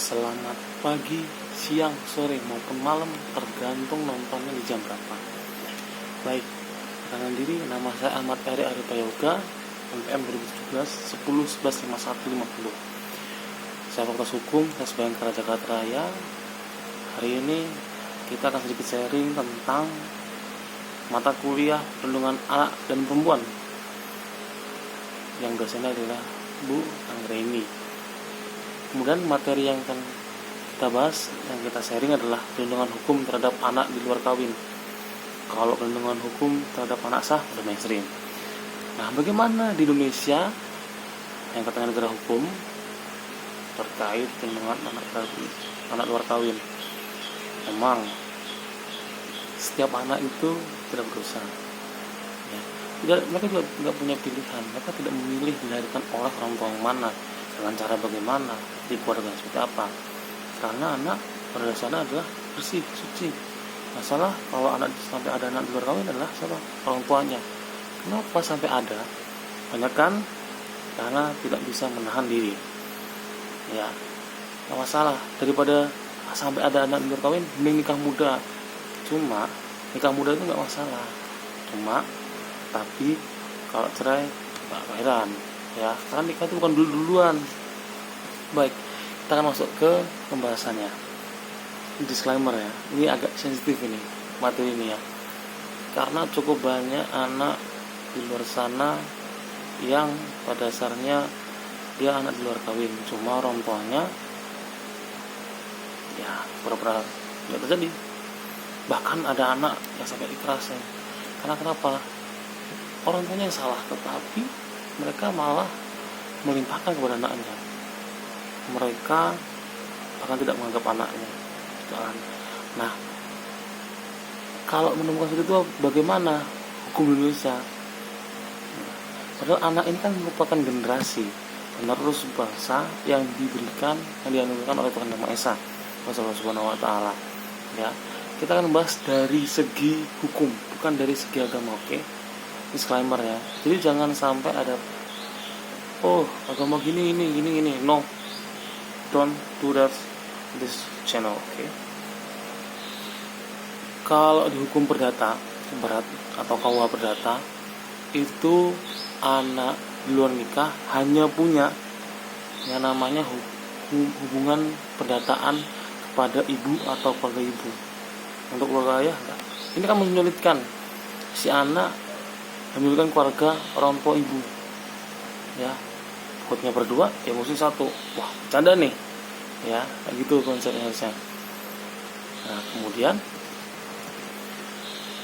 Selamat pagi, siang, sore, maupun malam, tergantung nontonnya di jam berapa. Baik, perkenalkan diri, nama saya Ahmad Eri Arita Yoga, NPM 2017 10 11 51 50. Saya Fakultas Hukum, Bayangkara Jakarta Raya. Hari ini kita akan sedikit sharing tentang mata kuliah perlindungan anak dan perempuan, yang dosennya adalah Bu Anggreni. Kemudian materi yang akan kita bahas, yang kita sharing adalah perlindungan hukum terhadap anak di luar kawin. Kalau perlindungan hukum terhadap anak sah udah mainstream. Nah, bagaimana di Indonesia yang katanya negara hukum terkait perlindungan anak luar kawin? Memang setiap anak itu tidak berdosa. Ya, mereka juga tidak punya pilihan. Mereka tidak memilih dilahirkan oleh orang tua yang mana, dengan cara bagaimana, di keluarga seperti apa. Karena anak pada dasarnya adalah bersih, suci. Masalah kalau anak sampai ada anak di luar kawin adalah siapa? Orang tuanya. Kenapa sampai ada? Banyak kan? Karena tidak bisa menahan diri. Ya, nggak masalah. Daripada sampai ada anak di luar kawin, mending nikah muda. Cuma nikah muda itu nggak masalah. Cuma tapi kalau cerai nggak heran. Ya, karena nikah itu bukan duluan. Baik, kita akan masuk ke pembahasannya. Disclaimer ya, ini agak sensitif ini materi ini ya, karena cukup banyak anak di luar sana yang pada dasarnya dia anak di luar kawin, cuma orang tuanya ya pura-pura nggak terjadi. Bahkan ada anak yang sampai ikhlas ya. Karena kenapa? Orang tuanya yang salah, tetapi mereka malah melimpahkan kepada anaknya. Mereka bahkan tidak menganggap anaknya. Nah, kalau menemukan seperti itu, bagaimana hukum Indonesia? Padahal anak ini kan merupakan generasi penerus bangsa yang diberikan, yang dianugerahkan oleh Tuhan Yang Maha Esa, Allah Subhanahu Wa Taala. Ya, kita akan membahas dari segi hukum, bukan dari segi agama. Oke? Disclaimer ya. Jadi jangan sampai ada agama gini. No, don't do that this channel. Okay? Kalau di hukum perdata berat atau KUH perdata itu, anak di luar nikah hanya punya yang namanya hubungan perdataan kepada ibu atau keluarga ibu. Untuk keluarga ayah enggak. Ini kan menyulitkan si anak memiliki keluarga orang tua ibu. Ya, takutnya berdua ya musuh satu. Wah, bercanda nih. Ya, kayak gitu konsepnya harusnya. Nah, kemudian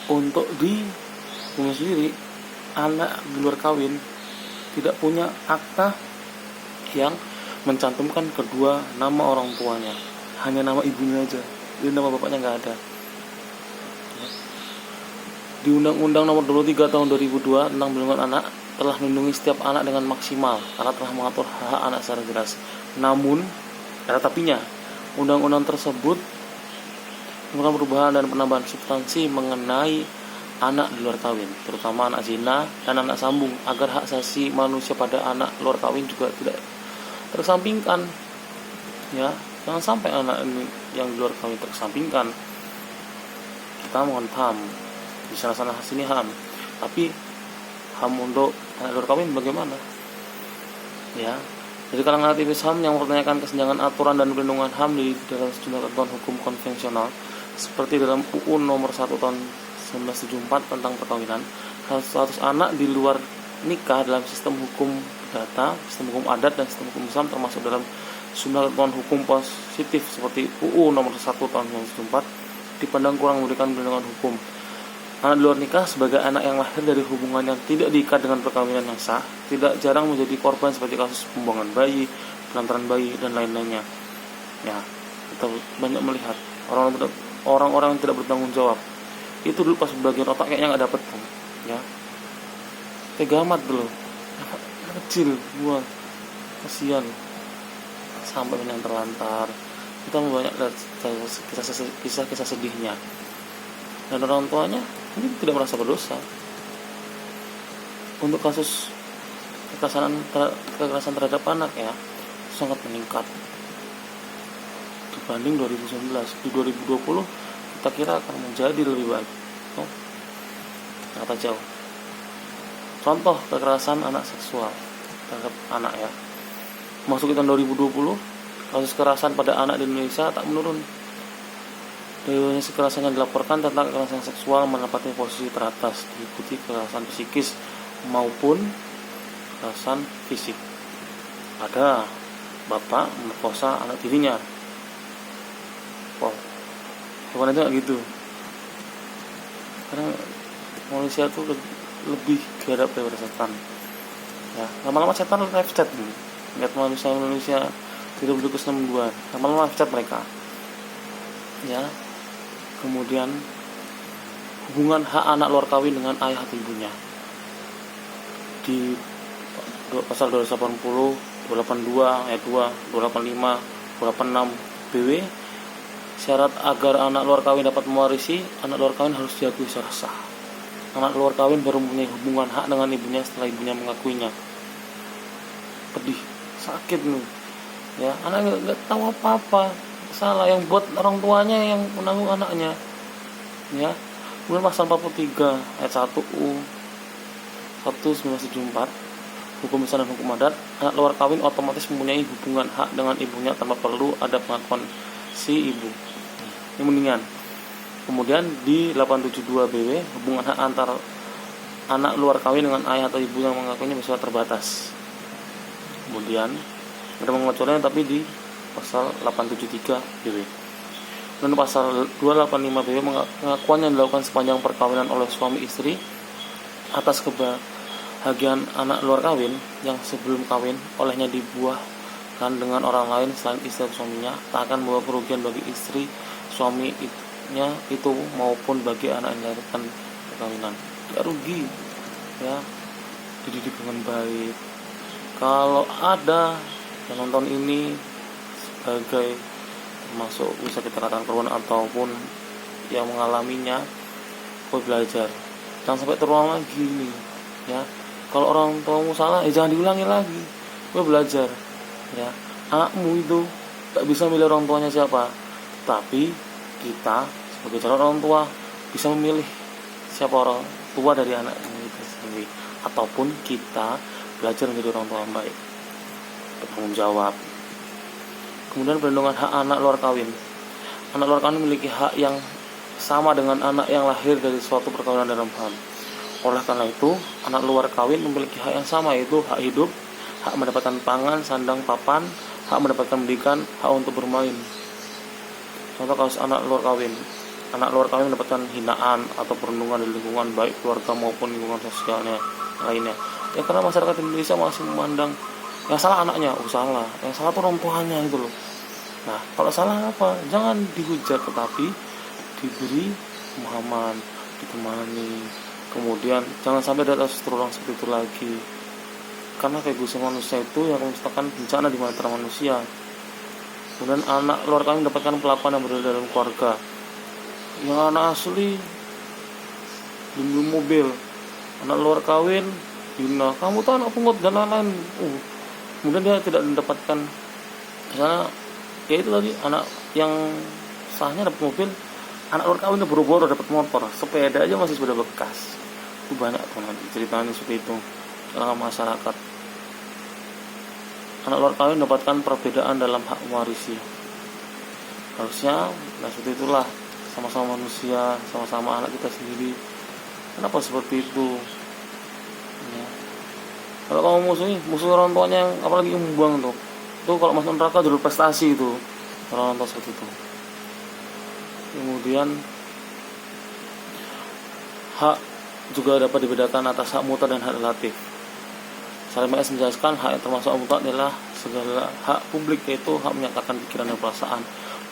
untuk di hukum sendiri, anak di luar kawin tidak punya akta yang mencantumkan kedua nama orang tuanya, hanya nama ibunya aja, jadi nama bapaknya nggak ada. Di Undang-Undang Nomor 23 Tahun 2002 tentang Perlindungan Anak telah melindungi setiap anak dengan maksimal karena telah mengatur hak anak secara jelas. Namun, ada tapinya, undang-undang tersebut melakukan perubahan dan penambahan substansi mengenai anak di luar kawin, terutama anak zina dan anak sambung, agar hak asasi manusia pada anak luar kawin juga tidak terkesampingkan. Ya, jangan sampai anak ini yang di luar kawin terkesampingkan. Kita mohon paham, di sana sini HAM, tapi HAM untuk anak luar kawin bagaimana? Ya, dari kalangan aktivis HAM yang mempertanyakan kesenjangan aturan dan perlindungan HAM di dalam sejumlah ketentuan hukum konvensional, seperti dalam UU Nomor 1 Tahun 1974 tentang perkawinan, status anak di luar nikah dalam sistem hukum perdata, sistem hukum adat, dan sistem hukum Islam, termasuk dalam sejumlah ketentuan hukum positif seperti UU Nomor 1 Tahun 1974, dipandang kurang memberikan perlindungan hukum. Anak di luar nikah sebagai anak yang lahir dari hubungan yang tidak diikat dengan perkawinan yang sah, tidak jarang menjadi korban seperti kasus pembuangan bayi, penelantaran bayi, dan lain-lainnya. Ya, kita banyak melihat orang-orang yang tidak bertanggung jawab. Itu dulu pas bagian otak kayaknya nggak dapet kan, ya. Tega amat dulu, kecil, gua kasihan, sampai yang terlantar. Kita banyak lihat kisah sedihnya, dan orang tuanya ini tidak merasa berdosa. Untuk kasus kekerasan terhadap anak ya sangat meningkat. dibanding 2019. Di 2020 kita kira akan menjadi lebih baik. Kata jauh. Contoh kekerasan anak seksual terhadap anak ya. Masuk tahun 2020, kasus kekerasan pada anak di Indonesia tak menurun. Dari kekerasan yang dilaporkan tentang kekerasan seksual menempati posisi teratas, diikuti kekerasan psikis maupun kekerasan fisik. Ada bapak memerkosa anak tirinya. Wow, bukan itu gitu. Karena manusia tuh lebih gadap daripada setan. Ya, lama-lama setan live chat nih. Lihat manusia tidak berdua ke-62. Lama-lama live chat mereka. Ya. Kemudian hubungan hak anak luar kawin dengan ayah atau ibunya. Di pasal 280, 282, ayat 2, 285, 286 BW, syarat agar anak luar kawin dapat mewarisi, anak luar kawin harus diakui secara sah. Anak luar kawin baru mempunyai hubungan hak dengan ibunya setelah ibunya mengakuinya. Pedih, sakit nih. Ya, anak nggak tahu apa-apa. Salah yang buat orang tuanya yang menanggung anaknya. Ya. Kemudian pasal 43 ayat 1 U 1974 hukum besar dan hukum adat, anak luar kawin otomatis mempunyai hubungan hak dengan ibunya tanpa perlu ada pengakuan si ibu. Ini mendingan. Kemudian di 872 BW hubungan hak antar anak luar kawin dengan ayah atau ibu yang mengakuinya bersifat terbatas. Kemudian ada mengecualikan tapi di pasal 873 BW. Dan pasal 285 BW pengakuan yang dilakukan sepanjang perkawinan oleh suami istri atas kebahagiaan anak luar kawin yang sebelum kawin olehnya dibuahkan dengan orang lain selain istri atau suaminya tak akan membawa kerugian bagi istri suaminya itu maupun bagi anak yang dilahirkan perkawinan. Tidak rugi ya, dididik dengan baik. Kalau ada yang nonton ini sebagai termasuk bisa kita katakan korban ataupun yang mengalaminya, kau belajar jangan sampai terulang lagi nih ya. Kalau orang tuamu salah jangan diulangi lagi, kau belajar ya. Anakmu itu tak bisa memilih orang tuanya siapa, tapi kita sebagai calon orang tua bisa memilih siapa orang tua dari anak kita sendiri, ataupun kita belajar menjadi orang tua yang baik, bertanggung jawab. Kemudian perlindungan hak anak luar kawin. Anak luar kawin memiliki hak yang sama dengan anak yang lahir dari suatu perkawinan dalam HAM. Oleh karena itu, anak luar kawin memiliki hak yang sama, yaitu hak hidup, hak mendapatkan pangan, sandang, papan, hak mendapatkan pendidikan, hak untuk bermain. Contoh kasus anak luar kawin. Anak luar kawin mendapatkan hinaan atau perlindungan di lingkungan baik keluarga maupun lingkungan sosialnya lainnya. Ya karena masyarakat Indonesia masih memandang yang salah anaknya, salah. Yang salah tuh orang tuanya itu loh. Nah, kalau salah apa? Jangan dihujat, tetapi diberi pemahaman, ditemani. Kemudian jangan sampai ada kasus terulang seperti itu lagi. Karena keegoisan manusia itu yang menciptakan bencana di antara manusia. Kemudian anak luar kawin mendapatkan perlakuan yang berbeda dalam keluarga. Yang anak asli beli mobil, anak luar kawin hina, kamu tuh anak pungut dan lain-lain. Kemudian dia tidak mendapatkan, misalnya ya itu tadi, anak yang sahnya dapat mobil, anak luar kawin boro-boro dapat motor, sepeda aja masih sepeda bekas. Itu banyak tuh nanti ceritanya seperti itu dalam masyarakat. Anak luar kawin mendapatkan perbedaan dalam hak mewarisi. Harusnya seperti itulah, sama-sama manusia, sama-sama anak kita sendiri. Kenapa seperti itu? Ya. Kalau kamu musuh orang tuanya yang apalagi membuang tuh, itu kalau masuk neraka jalur prestasi itu orang tua seperti itu. Kemudian hak juga dapat dibedakan atas hak mutlak dan hak relatif. Salim S menjelaskan hak yang termasuk mutlak adalah segala hak publik, yaitu hak menyatakan pikiran dan perasaan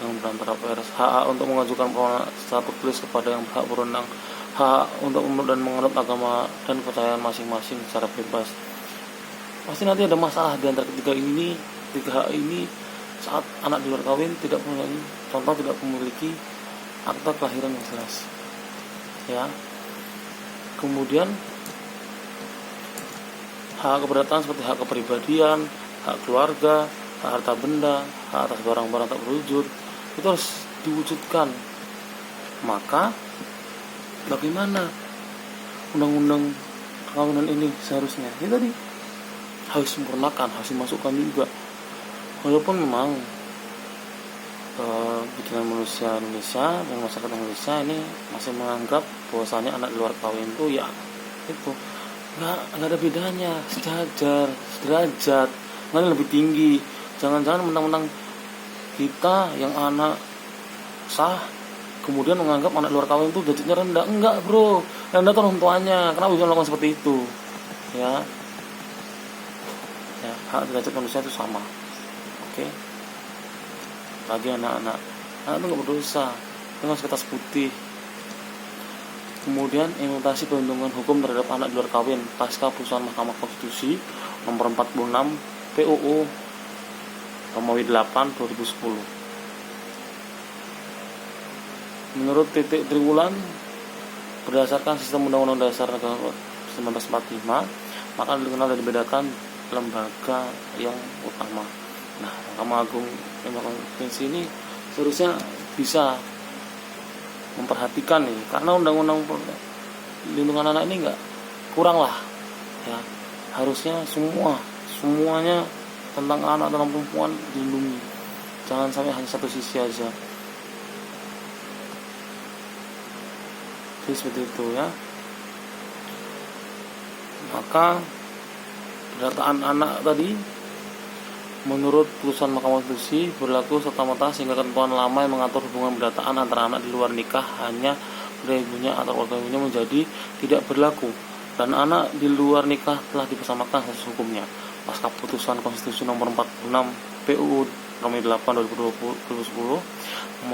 dengan berantara pers, hak untuk mengajukan permohonan secara tertulis kepada yang berhak berwenang, hak untuk memeluk dan menganut agama dan kepercayaan masing-masing secara bebas. Pasti nanti ada masalah di antara tiga hak ini saat anak di luar kawin tidak memiliki, contoh tidak memiliki akta kelahiran yang jelas. Ya. Kemudian hak keberatan seperti hak kepribadian, hak keluarga, hak harta benda, hak atas barang-barang tak berwujud, itu harus diwujudkan. Maka bagaimana undang-undang perkawinan ini seharusnya ya tadi harus sempurnakan, harus dimasukkan juga. Walaupun memang bikinan manusia Indonesia dan masyarakat Indonesia ini masih menganggap bahwasanya anak di luar kawin itu ya itu nggak ada bedanya, sejajar, sederajat, nggak lebih tinggi. Jangan-jangan mentang-mentang kita yang anak sah kemudian menganggap anak luar kawin itu derajatnya rendah. Enggak bro, rendah tuh orang tuanya. Kenapa bisa melakukan seperti itu? Ya, hak derajat manusia itu sama. Oke. Bagi anak-anak itu nggak berdosa dengan kertas putih. Kemudian implementasi perlindungan hukum terhadap anak di luar kawin pasca putusan Mahkamah Konstitusi nomor 46 PUU Romawi 8 2010. Menurut Titik Triwulan, berdasarkan sistem Undang-Undang Dasar Negara 1945, maka dikenal dan dibedakan lembaga yang utama. Nah, Mahkamah Agung yang Konstitusi ini seharusnya bisa memperhatikan nih, karena undang-undang perlindungan anak ini nggak kurang lah, ya harusnya semuanya tentang anak dan perempuan dilindungi, jangan sampai hanya satu sisi aja. Jadi seperti itu ya. Maka pendataan anak tadi menurut putusan Mahkamah Konstitusi berlaku serta-merta sehingga ketentuan lama yang mengatur hubungan pendataan antara anak di luar nikah hanya dari ibunya atau keluarga ibunya menjadi tidak berlaku, dan anak di luar nikah telah dipersamakan status hukumnya pasca putusan Konstitusi nomor 46 PUU Romawi 8 2010